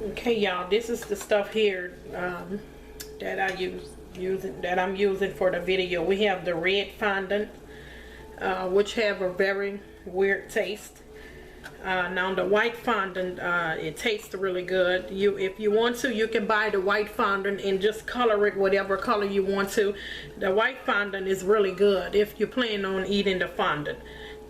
Okay, y'all, this is the stuff here that I'm using for the video. We have the red fondant, which have a very weird taste. Now the white fondant, it tastes really good. If you want to, you can buy the white fondant and just color it whatever color you want to. The white fondant is really good if you plan on eating the fondant.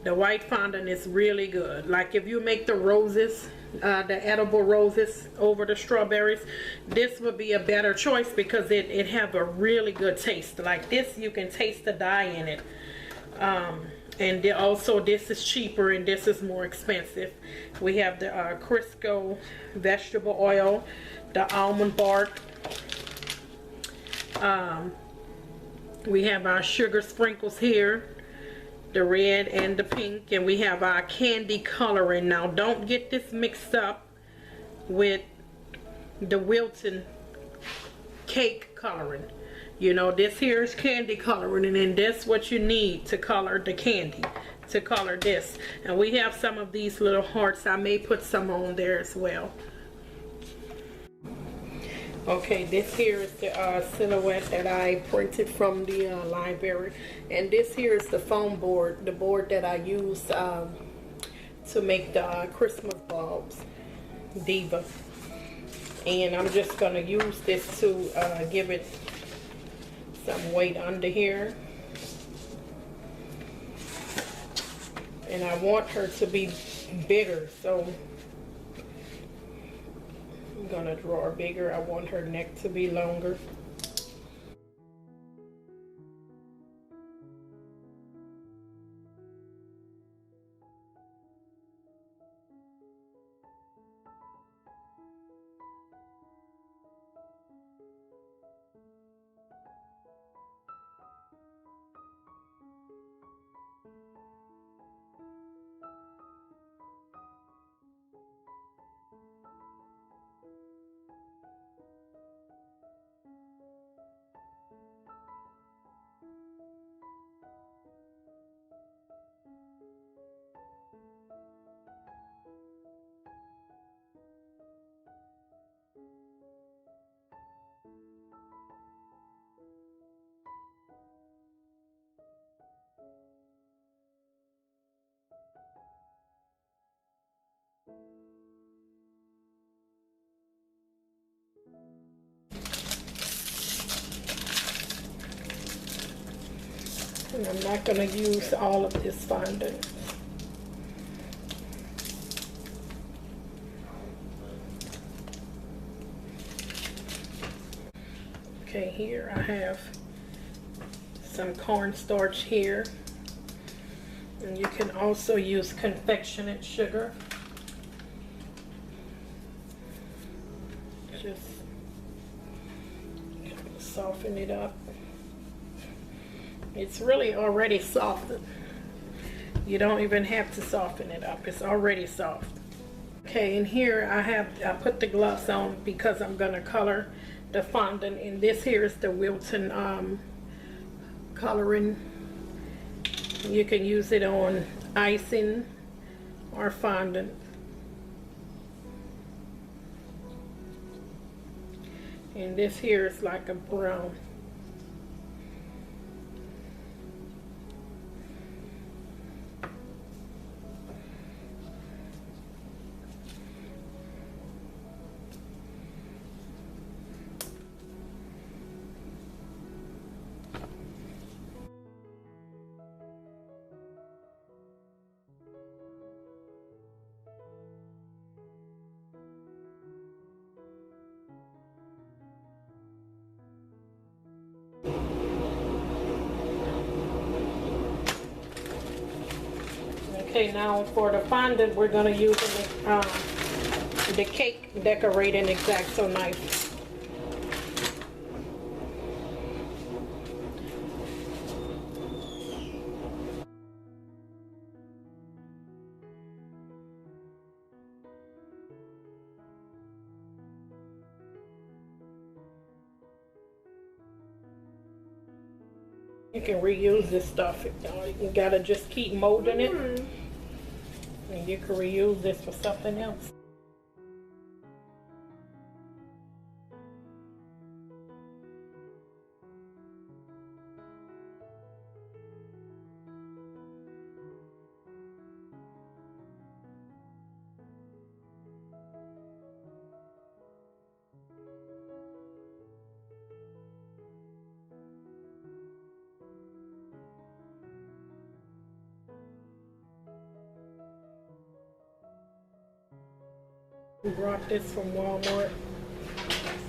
The white fondant is really good. Like if you make the roses, the edible roses over the strawberries, this would be a better choice because it have a really good taste. Like this, you can taste the dye in it. And also this is cheaper and this is more expensive. We have the Crisco vegetable oil, the Almond Bark. We have our sugar sprinkles here, the red and the pink, and we have our candy coloring. Now don't get this mixed up with the Wilton cake coloring. You know, this here is candy coloring, and then that's what you need to color the candy, to color this. And we have some of these little hearts. I may put some on there as well. Okay, this here is the silhouette that I printed from the library, and this here is the foam board, the board that I use to make the Christmas bulbs, Diva. And I'm just going to use this to give it some weight under here. And I want her to be bigger, so I'm gonna draw her bigger. I want her neck to be longer. And I'm not going to use all of this fondant. Okay, here I have some cornstarch here. And you can also use confectionate sugar. Just soften it up. It's really already softened. You don't even have to soften it up. It's already soft. Okay, and here I put the gloves on because I'm gonna color the fondant. And this here is the Wilton coloring. You can use it on icing or fondant. And this here is like a brown. Okay, now for the fondant, we're going to use the cake decorating X-Acto knife. You can reuse this stuff. You gotta just keep molding it, and you can reuse this for something else. Brought this from Walmart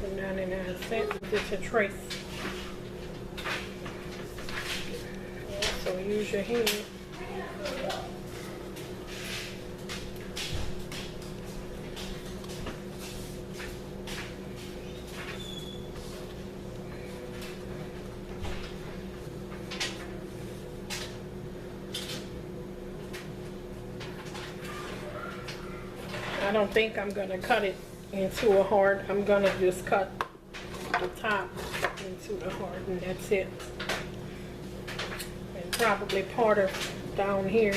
for 99 cents. It's a trace. So use your hand. I don't think I'm gonna cut it into a heart. I'm gonna just cut the top into the heart, and that's it. And probably part of down here.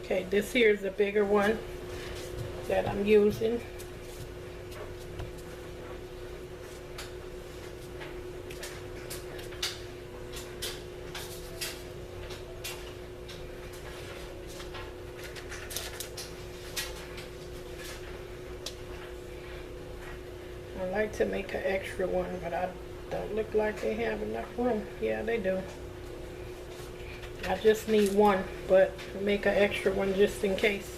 Okay, this here is the bigger one that I'm using. I like to make an extra one, but I don't look like they have enough room. Yeah, they do. I just need one, but make an extra one just in case.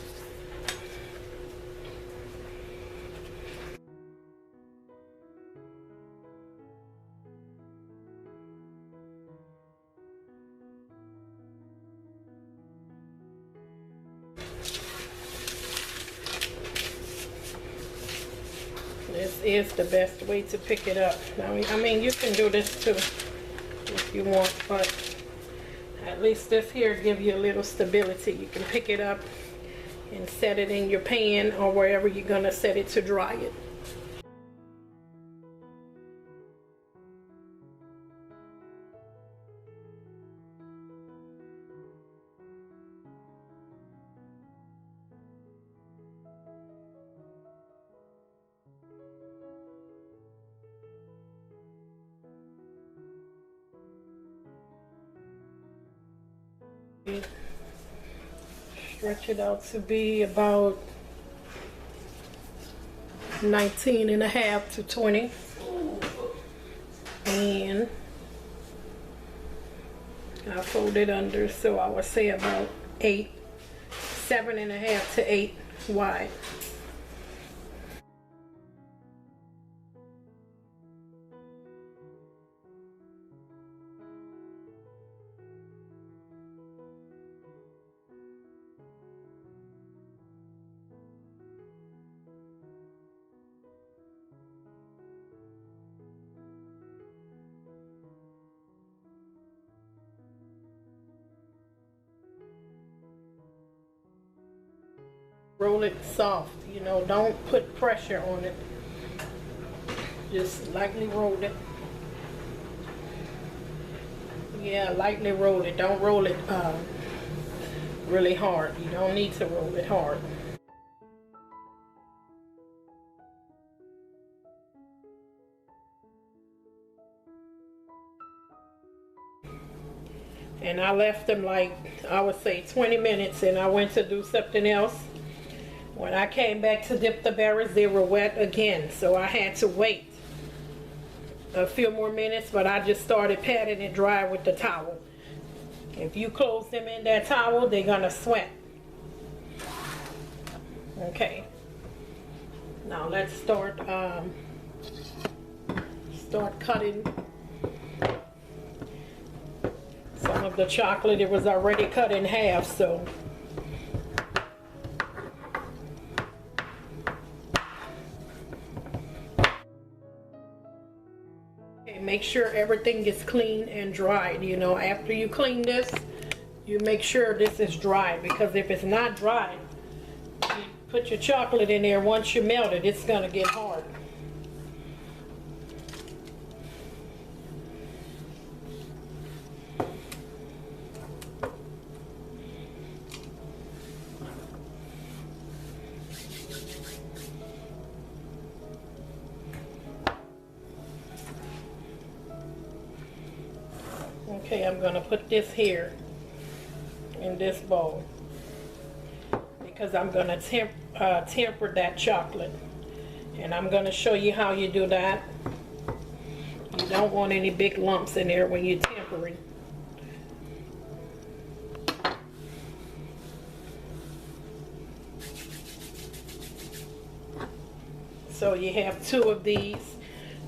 This is the best way to pick it up. Now, I mean, you can do this too if you want, but at least this here gives you a little stability. You can pick it up and set it in your pan or wherever you're gonna set it to dry it. Stretch it out to be about 19.5 to 20, and I fold it under, so I would say about 8, 7.5 to 8 wide. Roll it soft, you know, don't put pressure on it. Just lightly roll it. Yeah, lightly roll it. Don't roll it really hard. You don't need to roll it hard. And I left them like, I would say 20 minutes, and I went to do something else. When I came back to dip the berries, they were wet again, so I had to wait a few more minutes, but I just started patting it dry with the towel. If you close them in that towel, they're gonna sweat. Okay. Now let's start cutting some of the chocolate. It was already cut in half, so sure everything is clean and dried. You know, after you clean this, you make sure this is dry, because if it's not dry, you put your chocolate in there, once you melt it, it's gonna get hard. Okay, I'm gonna put this here in this bowl, because I'm gonna temper that chocolate, and I'm gonna show you how you do that. You don't want any big lumps in there when you're tempering. So you have 2 of these,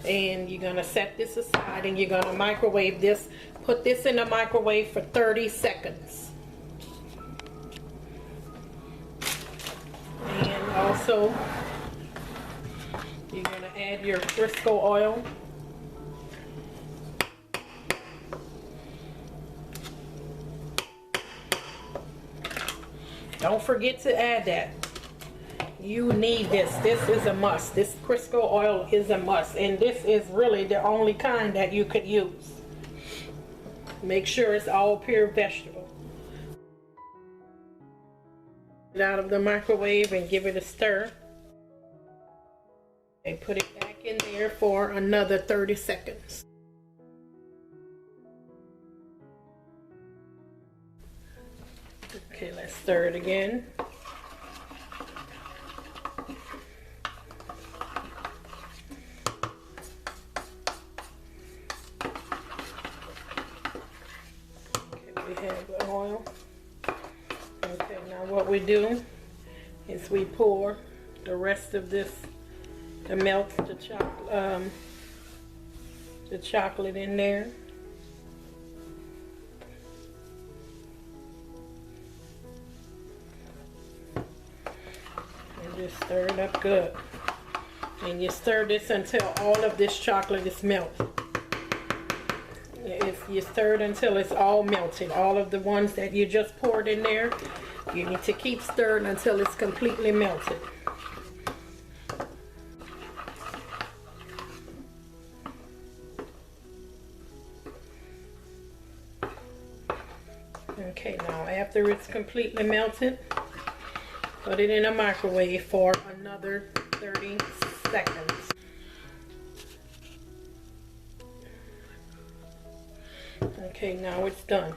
and you're gonna set this aside, and you're gonna microwave this. Put this in the microwave for 30 seconds. And also, you're gonna add your Crisco oil. Don't forget to add that. You need this. This is a must. This Crisco oil is a must, and this is really the only kind that you could use. Make sure it's all pure vegetable. Get it out of the microwave and give it a stir. And put it back in there for another 30 seconds. Okay, let's stir it again. We have the oil. Okay, now what we do is we pour the rest of this, the chocolate in there. And just stir it up good. And you stir this until all of this chocolate is melted. You stir it until it's all melted. All of the ones that you just poured in there, you need to keep stirring until it's completely melted. Okay, now after it's completely melted, put it in a microwave for another 30 seconds. Okay, now it's done.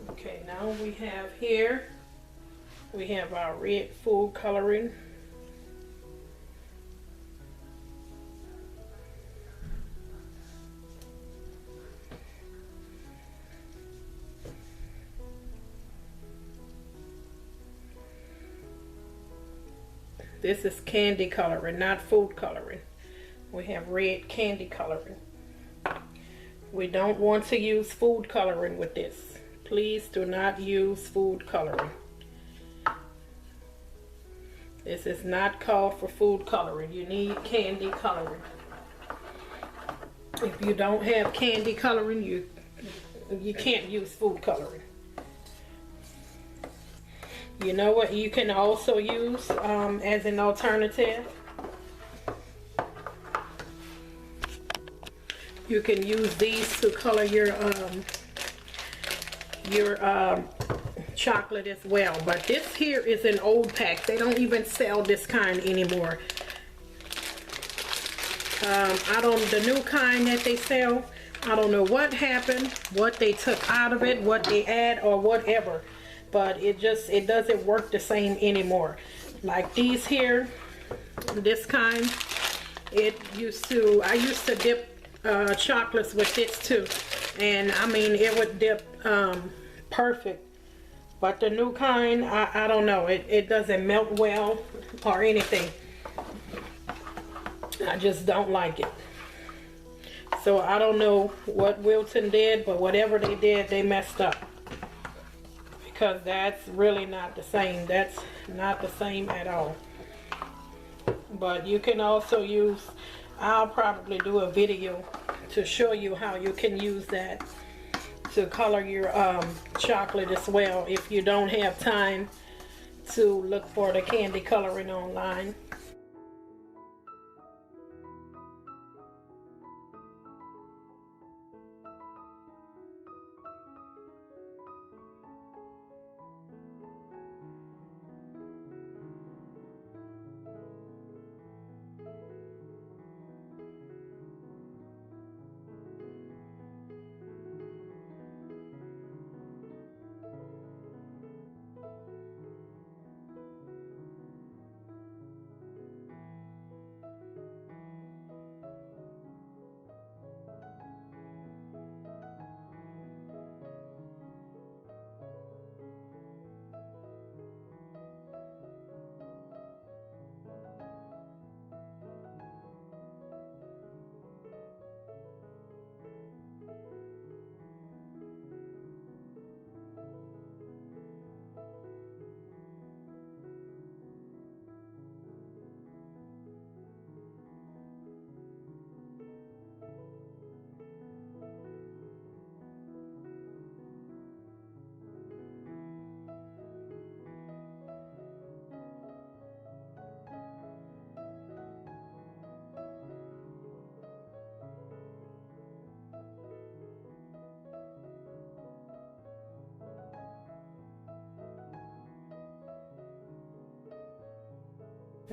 Okay, now we have our red food coloring. This is candy coloring, not food coloring. We have red candy coloring. We don't want to use food coloring with this. Please do not use food coloring. This is not called for food coloring. You need candy coloring. If you don't have candy coloring, you can't use food coloring. You know what you can also use as an alternative? You can use these to color your chocolate as well. But this here is an old pack. They don't even sell this kind anymore. The new kind that they sell, I don't know what happened, what they took out of it, what they add or whatever. But it doesn't work the same anymore. Like these here, this kind, I used to dip chocolates with this too, and I mean it would dip perfect. But the new kind, I don't know, it doesn't melt well or anything. I just don't like it. So I don't know what Wilton did, but whatever they did, they messed up, because that's really not the same. That's not the same at all. but you can also use, I'll probably do a video to show you how you can use that to color your chocolate as well if you don't have time to look for the candy coloring online.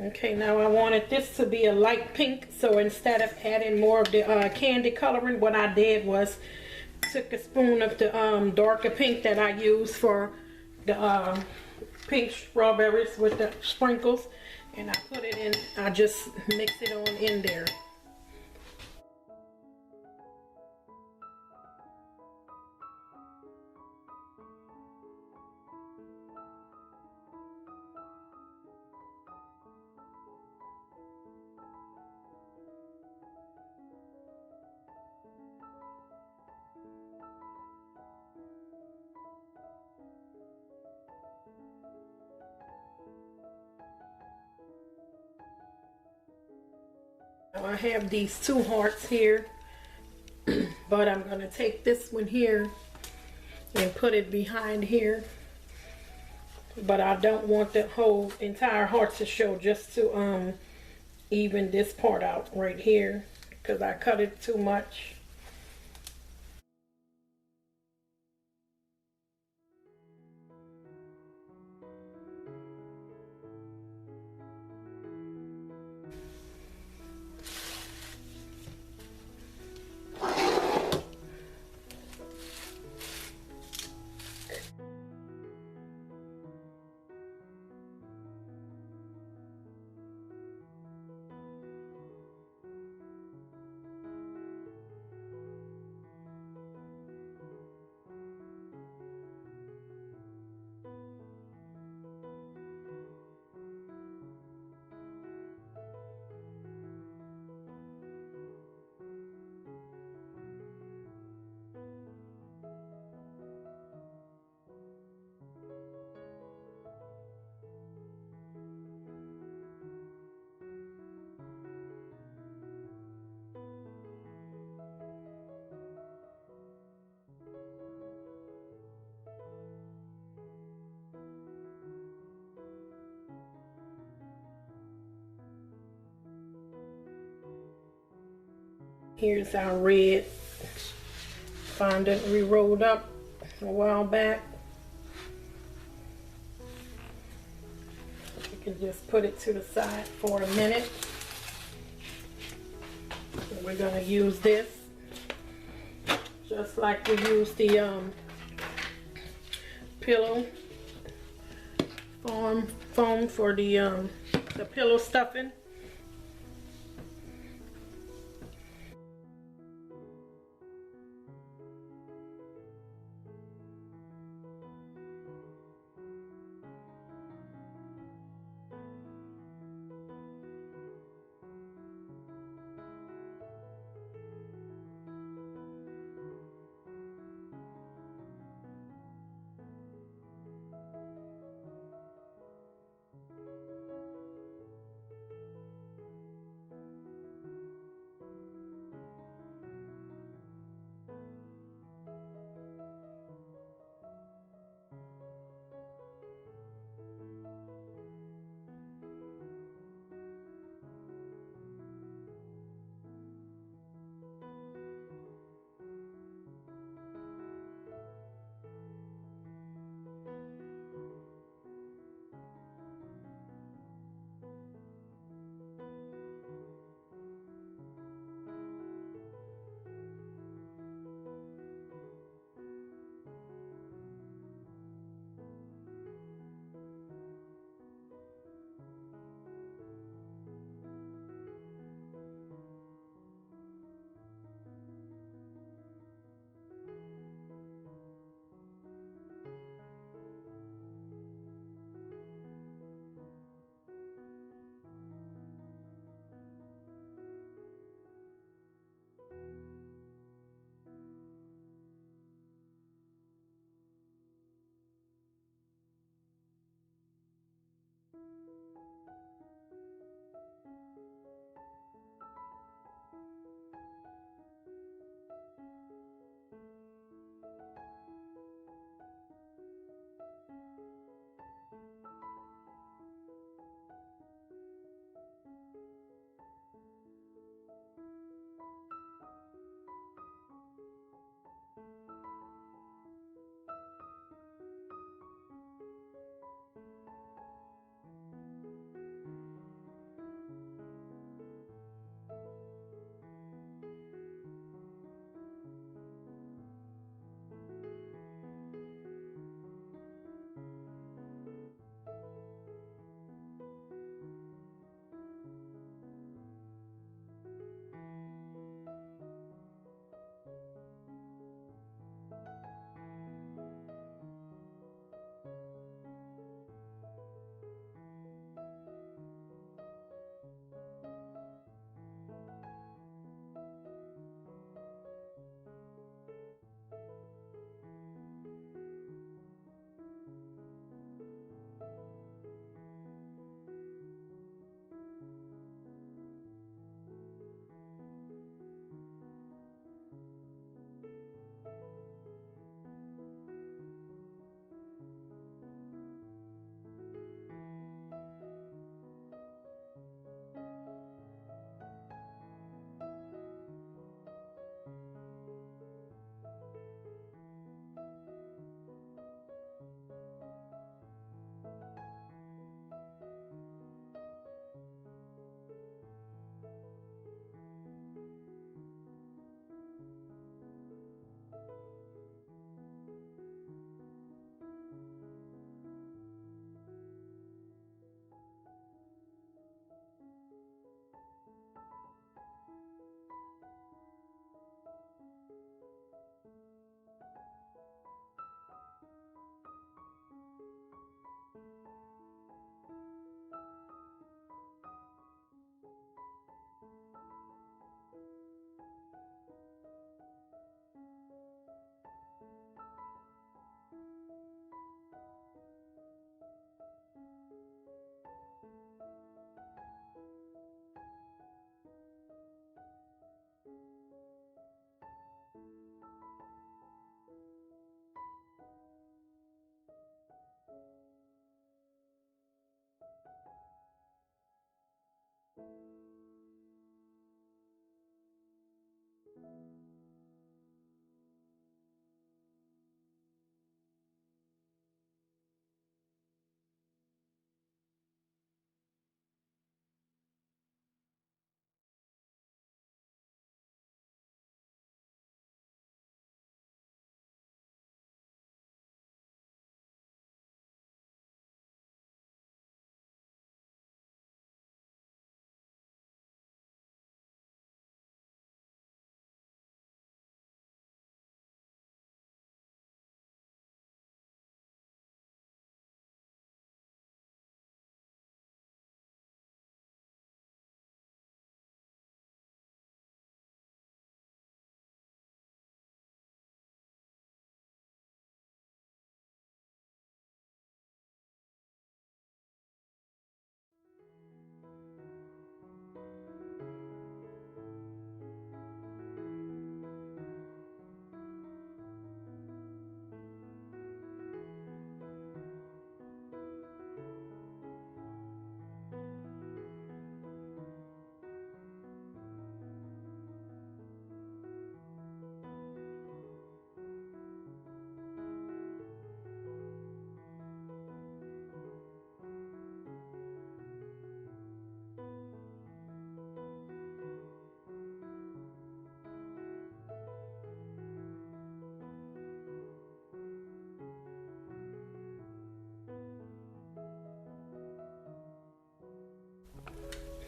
Okay, now I wanted this to be a light pink, so instead of adding more of the candy coloring, what I did was took a spoon of the darker pink that I use for the pink strawberries with the sprinkles, and I put it in, I just mix it on in there. Now I have these two hearts here, but I'm going to take this one here and put it behind here. But I don't want the whole entire heart to show, just to even this part out right here, because I cut it too much. Here's our red fondant we rolled up a while back. You can just put it to the side for a minute. And we're going to use this just like we used the pillow foam for the pillow stuffing.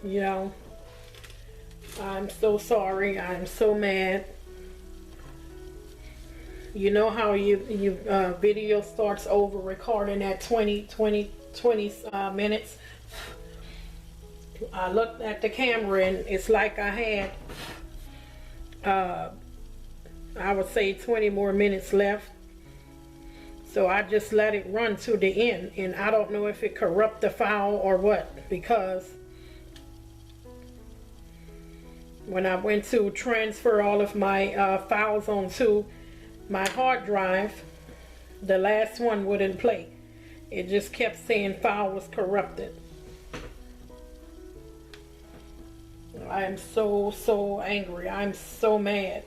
Yeah, I'm so sorry. I'm so mad. You know how you video starts over recording at 20 minutes. I looked at the camera and it's like I had I would say 20 more minutes left. So I just let it run to the end, and I don't know if it corrupt the file or what, because when I went to transfer all of my files onto my hard drive, the last one wouldn't play. It just kept saying file was corrupted. I am so angry. I'm so mad.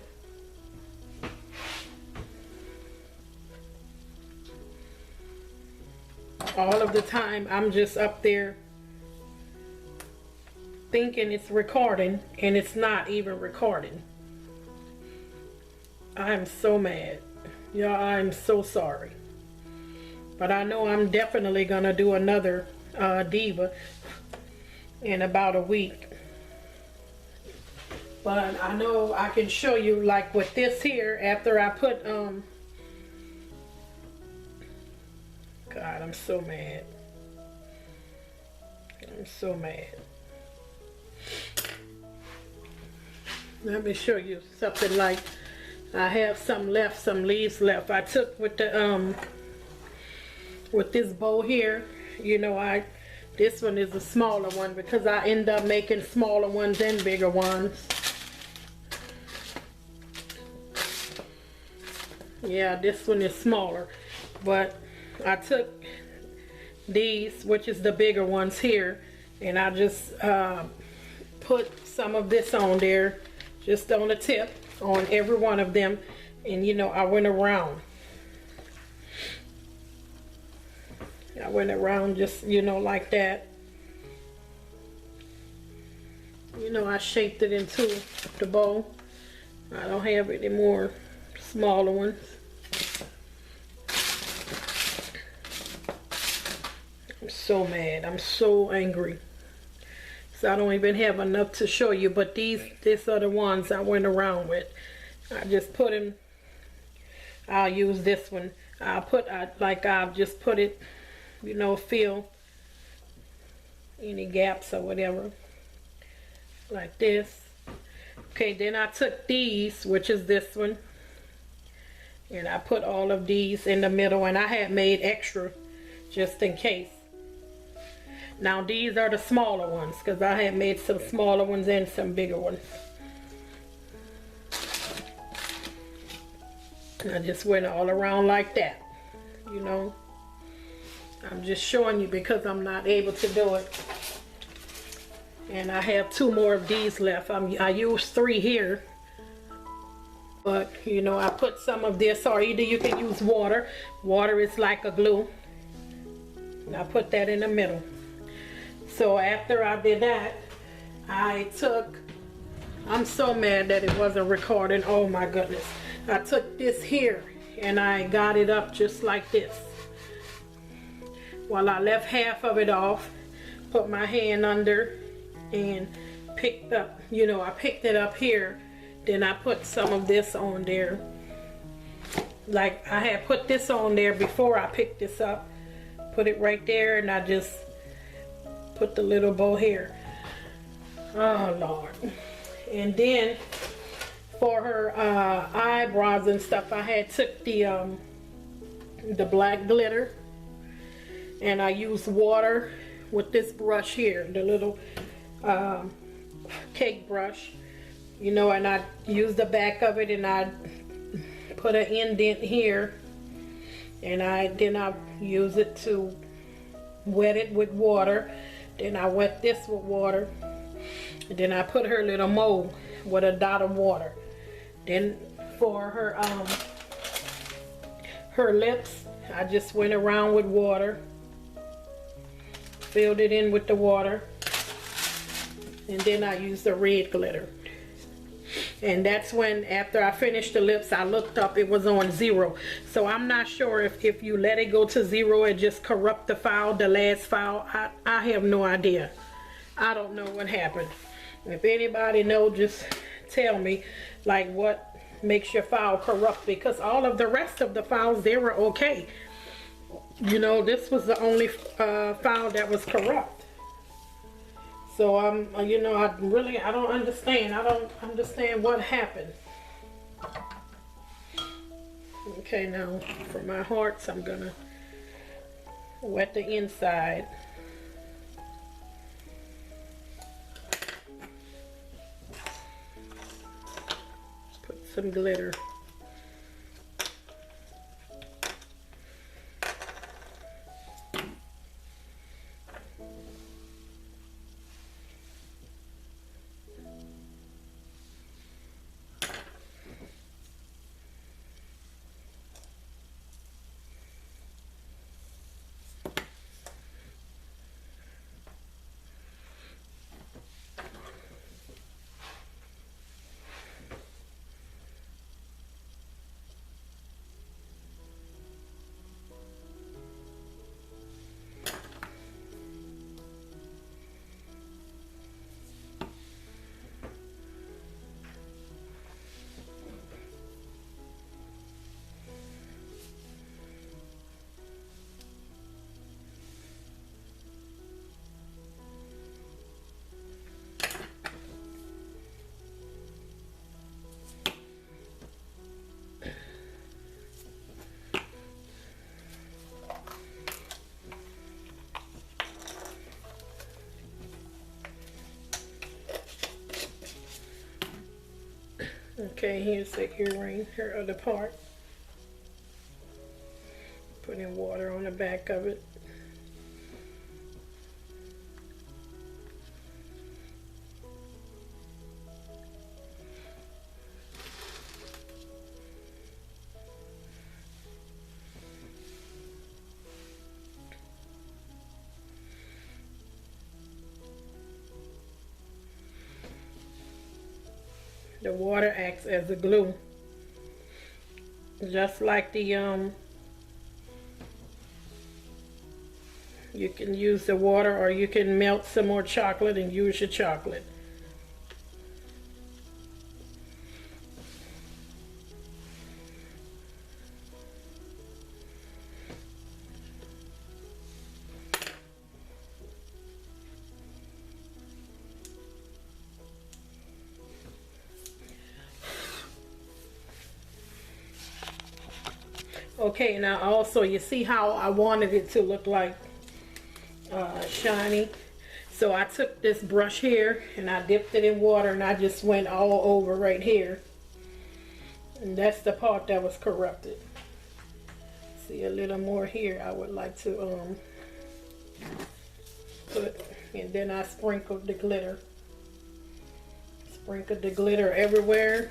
All of the time I'm just up there thinking it's recording, and it's not even recording. I'm so mad. Y'all, I'm so sorry. But I know I'm definitely gonna do another Diva in about a week. But I know I can show you, like with this here, after I put God, I'm so mad. I'm so mad. Let me show you something. Like, I have some left, some leaves left. I took with the with this bow here, you know, this one is a smaller one because I end up making smaller ones and bigger ones. Yeah, this one is smaller, but I took these, which is the bigger ones here, and I just put some of this on there, just on the tip, on every one of them, and you know, I went around just, you know, like that. You know, I shaped it into the bow. I don't have any more smaller ones. I'm so mad. I'm so angry. So I don't even have enough to show you, but these are the ones I went around with. I just put them. I'll use this one. I'll just put it, you know, fill any gaps or whatever, like this. Okay, then I took these, which is this one, and I put all of these in the middle, and I had made extra just in case. Now these are the smaller ones because I had made some smaller ones and some bigger ones. I just went all around like that, you know. I'm just showing you because I'm not able to do it and I have 2 more of these left. I used 3 here, but you know, I put some of this, or either you can use water. Water is like a glue, and I put that in the middle. So after I did that, I'm so mad that it wasn't recording. Oh my goodness. I took this here and I got it up just like this. Well, I left half of it off, put my hand under and picked up, you know, I picked it up here. Then I put some of this on there. Like I had put this on there before I picked this up. Put it right there, and I just put the little bow here. Oh Lord. And then for her eyebrows and stuff, I had took the black glitter, and I used water with this brush here, the little cake brush, you know, and I used the back of it, and I put an indent here, and then I use it to wet it with water. Then I wet this with water, and then I put her little mold with a dot of water. Then for her lips, I just went around with water, filled it in with the water, and then I used the red glitter. And that's when, after I finished the lips, I looked up, it was on 0. So I'm not sure if you let it go to 0, it just corrupt the file, the last file. I have no idea. I don't know what happened. If anybody knows, just tell me, like, what makes your file corrupt, because all of the rest of the files, they were okay. You know, this was the only file that was corrupt. So you know, I don't understand. I don't understand what happened. Okay, now for my hearts, I'm gonna wet the inside. Put some glitter. Okay, here's the earring, her other part. Putting water on the back of it. The water acts as a glue, just like the you can use the water, or you can melt some more chocolate and use your chocolate. Okay, now also you see how I wanted it to look like shiny. So I took this brush here and I dipped it in water, and I just went all over right here. And that's the part that was corrupted. See a little more here. I would like to put And then I sprinkled the glitter. Sprinkled the glitter everywhere.